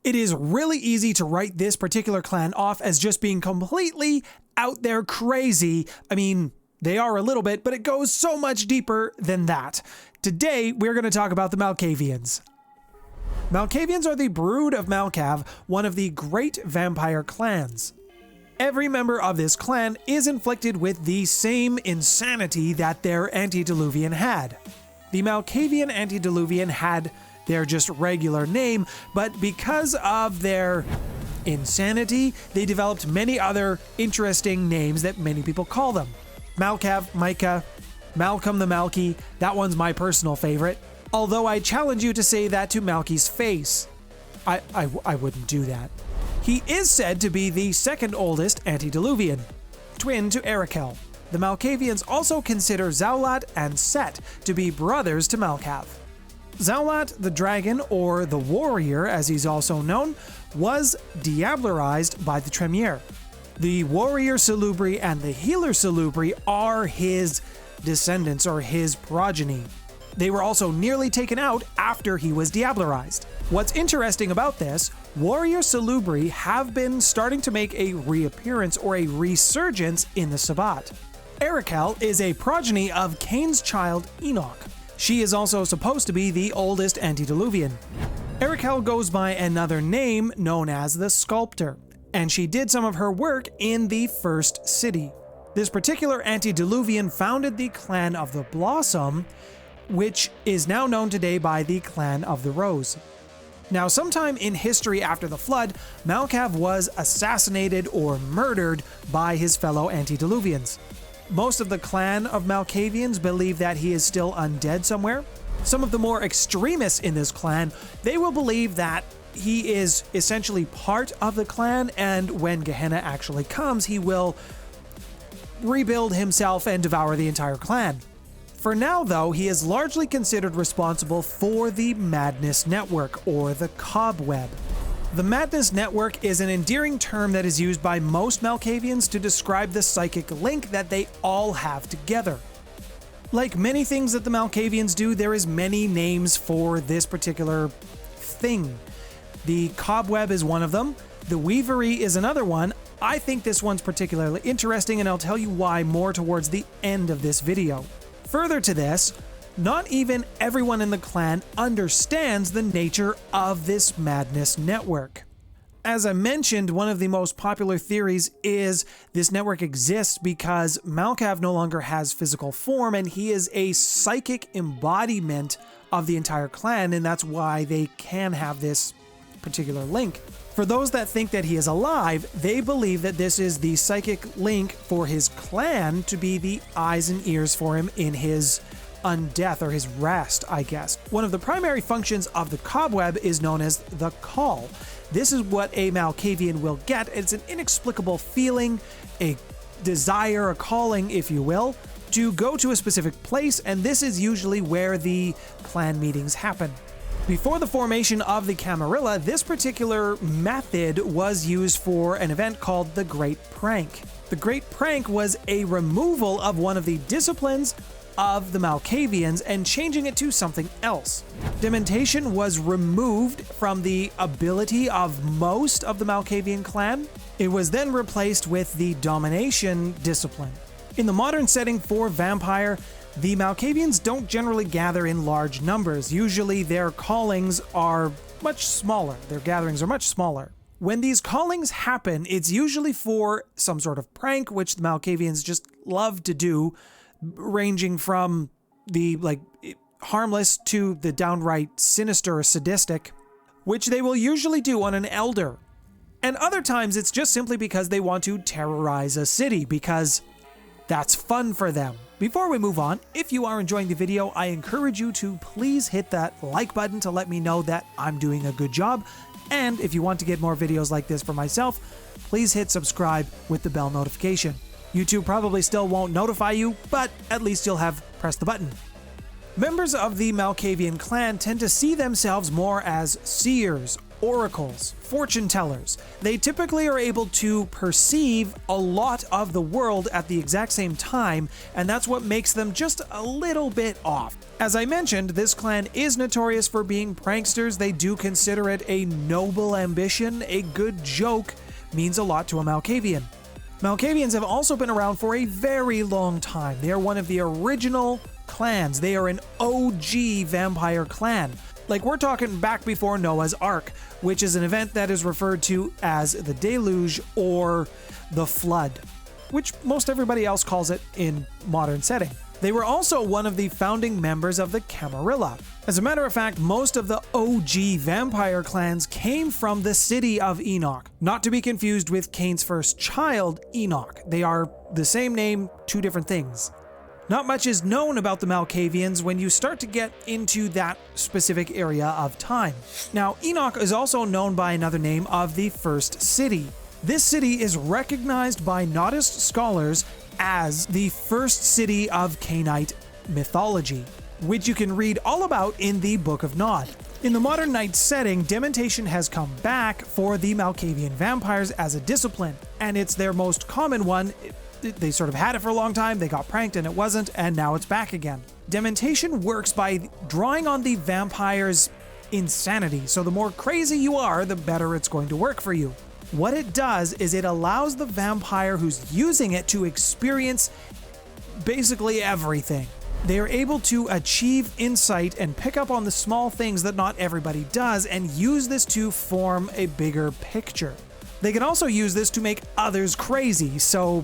It is really easy to write this particular clan off as just being completely out there crazy. I mean, they are a little bit, but it goes so much deeper than that. Today, we're going to talk about the Malkavians. Malkavians are the brood of Malkav, one of the great vampire clans. Every member of this clan is inflicted with the same insanity that their antediluvian had. The Malkavian antediluvian had their just regular name, but because of their insanity, they developed many other interesting names that many people call them. Malkav, Micah, Malcolm the Malky, that one's my personal favorite. Although I challenge you to say that to Malky's face. I wouldn't do that. He is said to be the second oldest antediluvian, twin to Arakel. The Malkavians also consider Zaulat and Set to be brothers to Malkav. Zaulat the dragon, or the warrior as he's also known, was diablerized by the Tremere. The warrior Salubri and the healer Salubri are his descendants or his progeny. They were also nearly taken out after he was diablerized. What's interesting about this, warrior Salubri have been starting to make a reappearance or a resurgence in the Sabbat. Arakel is a progeny of Cain's child Enoch. She is also supposed to be the oldest antediluvian. Arakel goes by another name known as the Sculptor, and she did some of her work in the First City. This particular antediluvian founded the Clan of the Blossom, which is now known today by the Clan of the Rose. Now, sometime in history after the flood, Malkav was assassinated or murdered by his fellow antediluvians. Most of the clan of Malkavians believe that he is still undead somewhere. Some of the more extremists in this clan, they will believe that he is essentially part of the clan, and when Gehenna actually comes, he will rebuild himself and devour the entire clan. For now, though, he is largely considered responsible for the Madness Network, or the Cobweb. The Madness Network is an endearing term that is used by most Malkavians to describe the psychic link that they all have together. Like many things that the Malkavians do, there is many names for this particular thing. The Cobweb is one of them. The Weavery is another one. I think this one's particularly interesting, and I'll tell you why more towards the end of this video. Further to this, not even everyone in the clan understands the nature of this madness network. As I mentioned, one of the most popular theories is this network exists because Malkav no longer has physical form and he is a psychic embodiment of the entire clan, and that's why they can have this particular link. For those that think that he is alive, they believe that this is the psychic link for his clan to be the eyes and ears for him in his undeath, or his rest, I guess. One of the primary functions of the Cobweb is known as the Call. This is what a Malkavian will get. It's an inexplicable feeling, a desire, a calling, if you will, to go to a specific place, and this is usually where the clan meetings happen. Before the formation of the Camarilla, this particular method was used for an event called the Great Prank. The Great Prank was a removal of one of the disciplines of the Malkavians and changing it to something else. Dementation was removed from the ability of most of the Mlkavian clan. It was then replaced with the domination discipline. In the modern setting for vampire, the Malkavians don't generally gather in large numbers. Usually their callings are much smaller. Their gatherings are much smaller. When these callings happen, it's usually for some sort of prank, which the Malkavians just love to do, ranging from the harmless to the downright sinister or sadistic, which they will usually do on an elder. And other times it's just simply because they want to terrorize a city, because that's fun for them. Before we move on, if you are enjoying the video, I encourage you to please hit that like button to let me know that I'm doing a good job. And if you want to get more videos like this for myself, please hit subscribe with the bell notification. YouTube probably still won't notify you, but at least you'll have pressed the button. Members of the Mlkavian clan tend to see themselves more as seers, oracles, fortune tellers. They typically are able to perceive a lot of the world at the exact same time, and that's what makes them just a little bit off. As I mentioned, this clan is notorious for being pranksters. They do consider it a noble ambition. A good joke means a lot to a Malkavian. Malkavians have also been around for a very long time. They are one of the original clans. They are an OG vampire clan. Like, we're talking back before Noah's Ark, which is an event that is referred to as the Deluge or the Flood, which most everybody else calls it in modern setting. They were also one of the founding members of the Camarilla. As a matter of fact, most of the OG vampire clans came from the city of Enoch, not to be confused with Cain's first child, Enoch. They are the same name, two different things. Not much is known about the Malkavians when you start to get into that specific area of time. Now, Enoch is also known by another name of the First City. This city is recognized by Nodist scholars as the first city of Cainite mythology, which you can read all about in the Book of Nod. In the modern night setting, dementation has come back for the Malkavian vampires as a discipline, and it's their most common one. They sort of had it for a long time, they got pranked and it wasn't, and now it's back again. Dementation works by drawing on the vampire's insanity, so the more crazy you are, the better it's going to work for you. What it does is it allows the vampire who's using it to experience basically everything. They are able to achieve insight and pick up on the small things that not everybody does and use this to form a bigger picture. They can also use this to make others crazy, so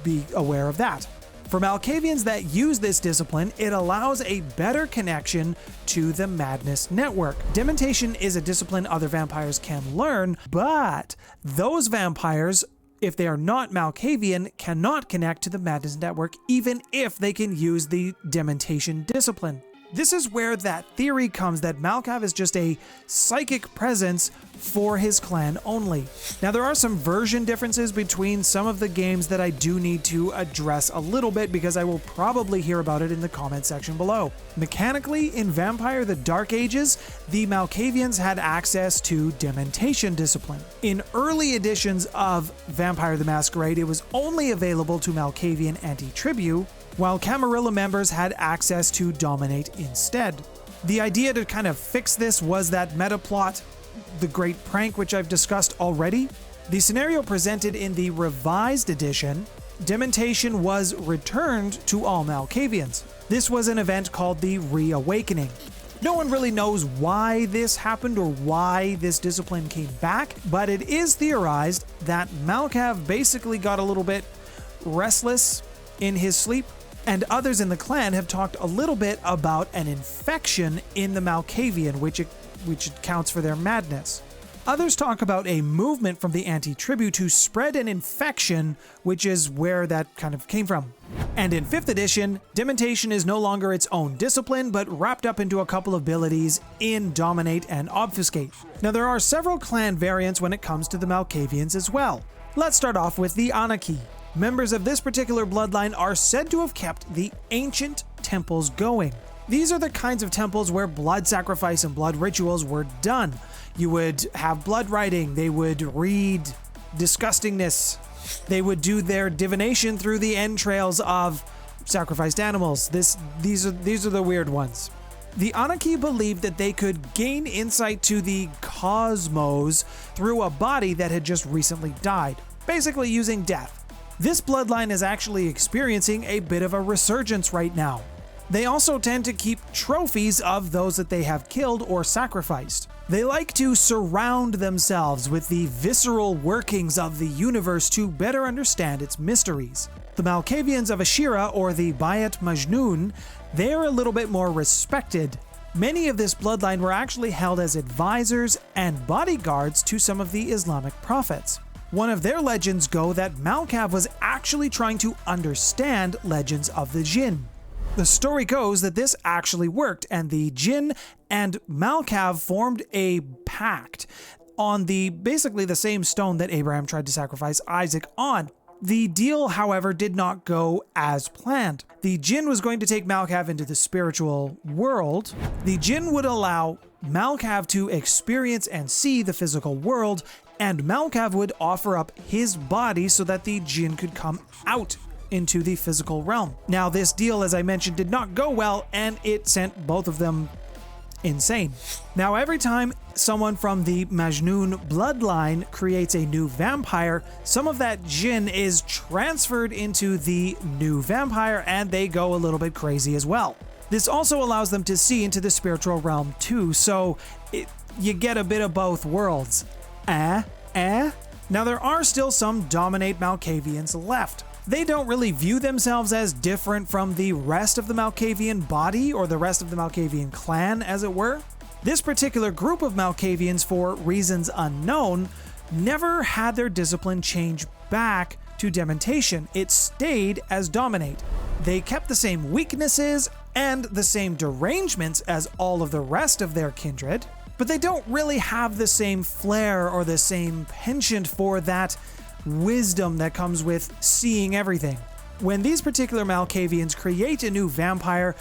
be aware of that. For Malkavians that use this discipline, it allows a better connection to the Madness Network. Dementation is a discipline other vampires can learn, but those vampires, if they are not Malkavian, cannot connect to the Madness Network even if they can use the Dementation discipline. This is where that theory comes that Malkav is just a psychic presence for his clan only. Now, there are some version differences between some of the games that I do need to address a little bit because I will probably hear about it in the comment section below. Mechanically, in Vampire: The Dark Ages, the Malkavians had access to Dementation discipline. In early editions of Vampire the Masquerade, it was only available to Malkavian Atitribu, while Camarilla members had access to Dominate instead. The idea to kind of fix this was that meta plot, the Great Prank, which I've discussed already. The scenario presented in the revised edition, Dementation was returned to all Malkavians. This was an event called the Reawakening. No one really knows why this happened or why this discipline came back, but it is theorized that Malkav basically got a little bit restless in his sleep, and others in the clan have talked a little bit about an infection in the Malkavian, which accounts for their madness. Others talk about a movement from the Atitribu to spread an infection, which is where that kind of came from. And in 5th edition, Dementation is no longer its own discipline, but wrapped up into a couple of abilities in Dominate and Obfuscate. Now, there are several clan variants when it comes to the Malkavians as well. Let's start off with the Ananke. Members of this particular bloodline are said to have kept the ancient temples going. These are the kinds of temples where blood sacrifice and blood rituals were done. You would have blood writing, they would read disgustingness, they would do their divination through the entrails of sacrificed animals. These are the weird ones. The Ananke believed that they could gain insight to the cosmos through a body that had just recently died, basically using death. This bloodline is actually experiencing a bit of a resurgence right now. They also tend to keep trophies of those that they have killed or sacrificed. They like to surround themselves with the visceral workings of the universe to better understand its mysteries. The Malkavians of Ashira, or the Bayat Majnoon, they are a little bit more respected. Many of this bloodline were actually held as advisors and bodyguards to some of the Islamic prophets. One of their legends go that Malkav was actually trying to understand legends of the Jinn. The story goes that this actually worked, and the Jinn and Malkav formed a pact on basically the same stone that Abraham tried to sacrifice Isaac on. The deal, however, did not go as planned. The Jinn was going to take Malkav into the spiritual world. The Jinn would allow Malkav to experience and see the physical world, and Malkav would offer up his body so that the jinn could come out into the physical realm. Now, this deal, as I mentioned, did not go well, and it sent both of them insane. Now, every time someone from the Majnoon bloodline creates a new vampire, some of that jinn is transferred into the new vampire, and they go a little bit crazy as well. This also allows them to see into the spiritual realm too, so you get a bit of both worlds. Now, there are still some dominate Malkavians left. They don't really view themselves as different from the rest of the Malkavian body or the rest of the Mlkavian clan, as it were. This particular group of Malkavians, for reasons unknown, never had their discipline change back to dementation. It stayed as dominate. They kept the same weaknesses and the same derangements as all of the rest of their kindred, but they don't really have the same flair or the same penchant for that wisdom that comes with seeing everything. When these particular Malkavians create a new vampire,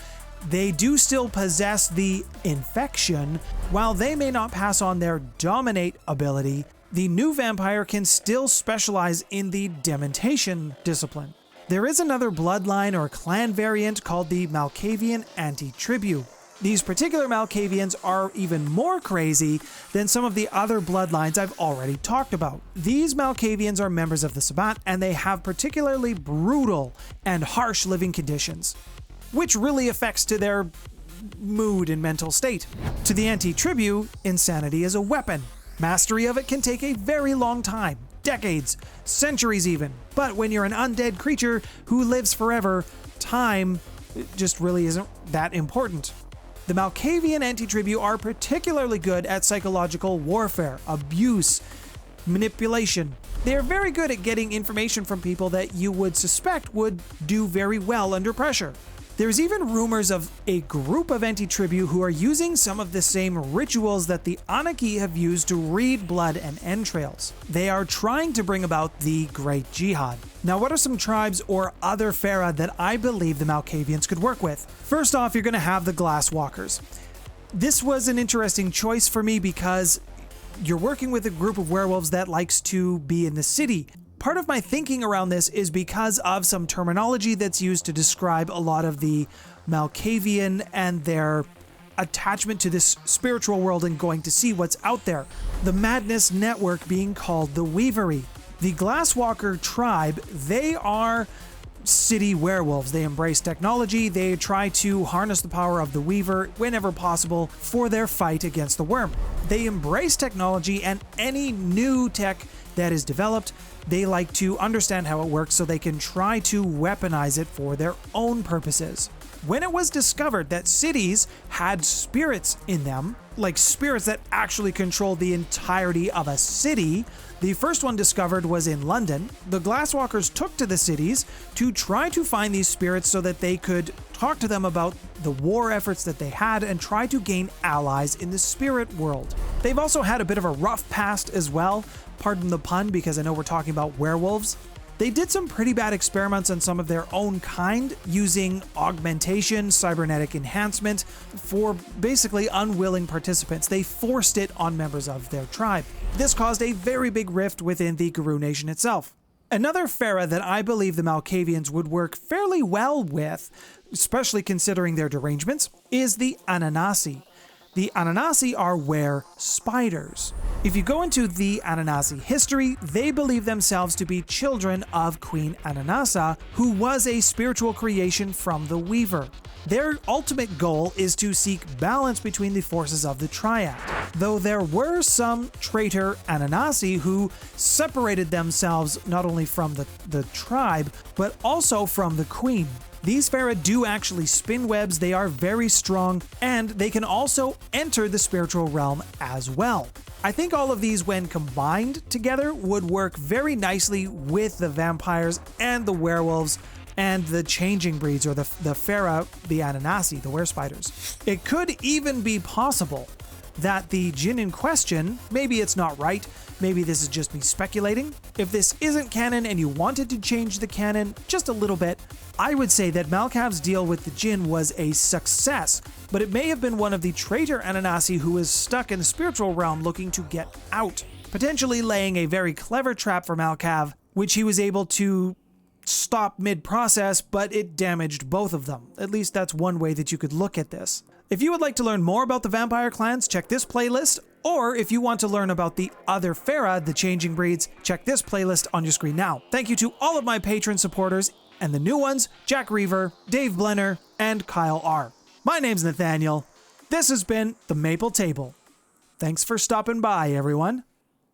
they do still possess the infection. While they may not pass on their dominate ability, the new vampire can still specialize in the dementation discipline. There is another bloodline or clan variant called the Malkavian Atitribu. These particular Malkavians are even more crazy than some of the other bloodlines I've already talked about. These Malkavians are members of the Sabbat, and they have particularly brutal and harsh living conditions, which really affects to their mood and mental state. To the Atitribu, insanity is a weapon. Mastery of it can take a very long time, decades, centuries even. But when you're an undead creature who lives forever, time just really isn't that important. The Malkavian Atitribu are particularly good at psychological warfare, abuse, manipulation. They are very good at getting information from people that you would suspect would do very well under pressure. There's even rumors of a group of Atitribu who are using some of the same rituals that the Ananke have used to read blood and entrails. They are trying to bring about the Great Jihad. Now, what are some tribes or other Pharaoh that I believe the Malkavians could work with? First off, you're going to have the Glasswalkers. This was an interesting choice for me because you're working with a group of werewolves that likes to be in the city. Part of my thinking around this is because of some terminology that's used to describe a lot of the Malkavian and their attachment to this spiritual world and going to see what's out there. The Madness Network being called the Weavery. The Glasswalker tribe, they are city werewolves. They embrace technology. They try to harness the power of the Weaver whenever possible for their fight against the worm. They embrace technology, and any new tech that is developed, they like to understand how it works so they can try to weaponize it for their own purposes. When it was discovered that cities had spirits in them, like spirits that actually controlled the entirety of a city, the first one discovered was in London. The Glasswalkers took to the cities to try to find these spirits so that they could talk to them about the war efforts that they had and try to gain allies in the spirit world. They've also had a bit of a rough past as well. Pardon the pun, because I know we're talking about werewolves. They did some pretty bad experiments on some of their own kind using augmentation, cybernetic enhancement for basically unwilling participants. They forced it on members of their tribe. This caused a very big rift within the Guru Nation itself. Another Pharaoh that I believe the Malkavians would work fairly well with, especially considering their derangements, is the Ananasi. The Ananasi are were-spiders. If you go into the Ananasi history, they believe themselves to be children of Queen Ananasa, who was a spiritual creation from the Weaver. Their ultimate goal is to seek balance between the forces of the Triad, though there were some traitor Ananasi who separated themselves not only from the tribe, but also from the Queen. These Pharaoh do actually spin webs, they are very strong, and they can also enter the spiritual realm as well. I think all of these, when combined together, would work very nicely with the vampires and the werewolves and the changing breeds, or the Pharaoh, the Ananasi, the were-spiders. It could even be possible that the djinn in question, maybe it's not right, maybe this is just me speculating. If this isn't canon and you wanted to change the canon just a little bit, I would say that Malkav's deal with the djinn was a success, but it may have been one of the traitor Ananasi who was stuck in the spiritual realm looking to get out, potentially laying a very clever trap for Malkav, which he was able to stop mid-process, but it damaged both of them. At least that's one way that you could look at this. If you would like to learn more about the vampire clans, check this playlist, or if you want to learn about the other Pharaoh, the changing breeds, check this playlist on your screen now. Thank you to all of my patron supporters, and the new ones, Jack Reaver, Dave Blenner, and Kyle R. My name's Nathaniel. This has been The Maple Table. Thanks for stopping by, everyone.